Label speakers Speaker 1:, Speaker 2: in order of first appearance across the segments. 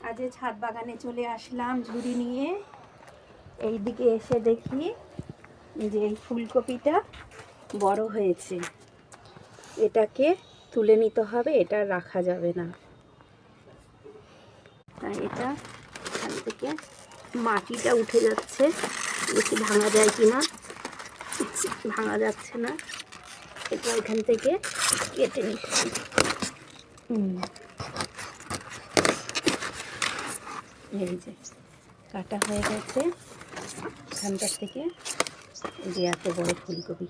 Speaker 1: আজ ছাদ বাগানে চলে আসলাম ঝুড়ি নিয়ে। এই দিকে এসে দেখি যে এই ফুলকপিটা বড় হয়েছে, এটাকে তুলে নিতে হবে, এটা রাখা যাবে না। তাই এটা এখান থেকে মাটিটা উঠে যাচ্ছে, দেখি ভাঙা যায় কিনা। ভাঙা যাচ্ছে না, এটা এখান থেকে কেটে নিচ্ছি। এই যে কাটা হয়ে গেছে এখানটার থেকে। এই যে এত বড় ফুলকপি,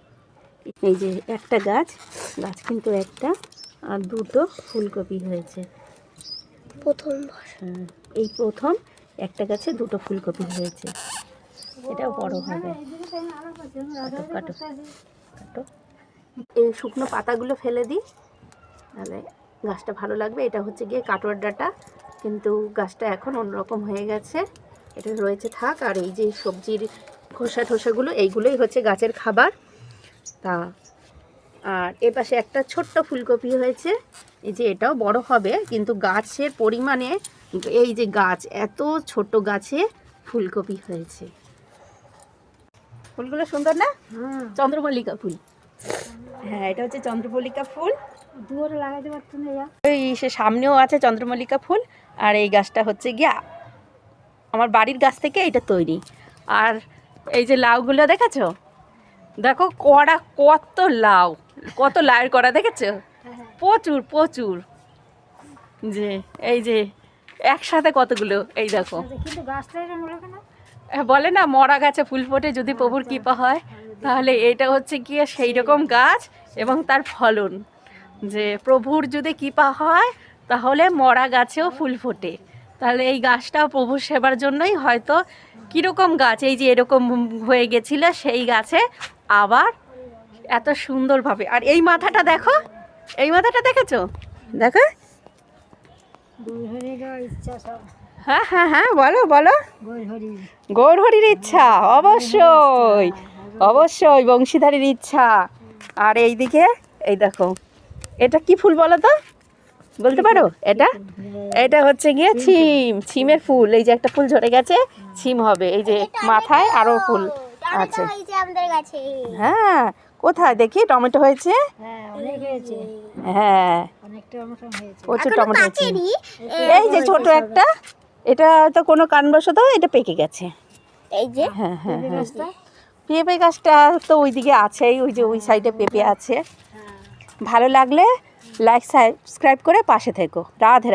Speaker 1: এই যে একটা গাছ কিন্তু একটা, আর দুটো ফুলকপি হয়েছে
Speaker 2: প্রথম।
Speaker 1: হ্যাঁ, এই প্রথম একটা গাছে দুটো ফুলকপি হয়েছে। এটাও বড় হবে। কাটো কাটো কাটো, এই শুকনো পাতাগুলো ফেলে দিই, তাহলে গাছটা ভালো লাগবে। এটা হচ্ছে গিয়ে কাটোয়ার ডাঁটা, কিন্তু গাছটা এখন অন্যরকম হয়ে গেছে, এটা রয়েছে থাক। আর এই যে সবজির খোসা ঠোসাগুলো, এইগুলোই হচ্ছে গাছের খাবার। তা আর এ পাশে একটা ছোট্ট ফুলকপি হয়েছে, এই যে এটাও বড় হবে, কিন্তু গাছের পরিমাণে, এই যে গাছ এত ছোট গাছে ফুলকপি হয়েছে। ফুলগুলো সুন্দর না? চন্দ্রমল্লিকা ফুল। হ্যাঁ, এটা হচ্ছে চন্দ্রমল্লিকা ফুল।
Speaker 2: দুয়ারে লাগাইতে পারতো না।
Speaker 1: এই সে সামনেও আছে চন্দ্রমল্লিকা ফুল। আর এই গাছটা হচ্ছে গিয়া আমার বাড়ির গাছ থেকে এটা তৈরি। আর এই যে লাউগুলো দেখেছো, দেখো কড়া কত লাউ, কত লাউয়ের কড়া দেখেছো, প্রচুর প্রচুর। যে এই যে একসাথে কতগুলো, এই দেখো।
Speaker 2: কিন্তু গাছটা
Speaker 1: বলে না মরা গাছে ফুল ফোটে, যদি প্রভুর কৃপা হয়, তাহলে এটা হচ্ছে গিয়ে সেই রকম গাছ এবং তার ফলন। যে প্রভুর যদি কৃপা হয় তাহলে মরা গাছেও ফুল ফোটে। তাহলে এই গাছটাও প্রভুর সেবার জন্যই হয়তো কীরকম গাছ, এই যে এরকম হয়ে গেছিল, সেই গাছে আবার এত সুন্দরভাবে। আর এই মাথাটা দেখো, এই মাথাটা দেখেছো, দেখো। হ্যাঁ হ্যাঁ হ্যাঁ, বলো বলো। গৌরহরির ইচ্ছা, অবশ্যই অবশ্যই বংশীধারীর ইচ্ছা। আর এইদিকে এই দেখো, এটা কি ফুল বলো তো, বলতে পারো? এটা হচ্ছে গিয়ে ছিমের ফুল। এই যে একটা ফুল ঝরে গেছে, ছিম হবে। এই যে মাথায় আরো ফুল আছে। হ্যাঁ, কোথায় দেখি টমেটো হয়েছে? হ্যাঁ, প্রচুর টমেটো হয়েছে। এই যে ছোট একটা, এটা তো কোনো কারণবশত এটা পেকে গেছে।
Speaker 2: এই যে
Speaker 1: হ্যাঁ হ্যাঁ হ্যাঁ, পেঁপে গাছটা তো ওইদিকে আছেই, ওই যে ওই সাইডে পেঁপে আছে। ভালো লাগলে লাইক সাবস্ক্রাইব করে পাশে থেকো। রাধে।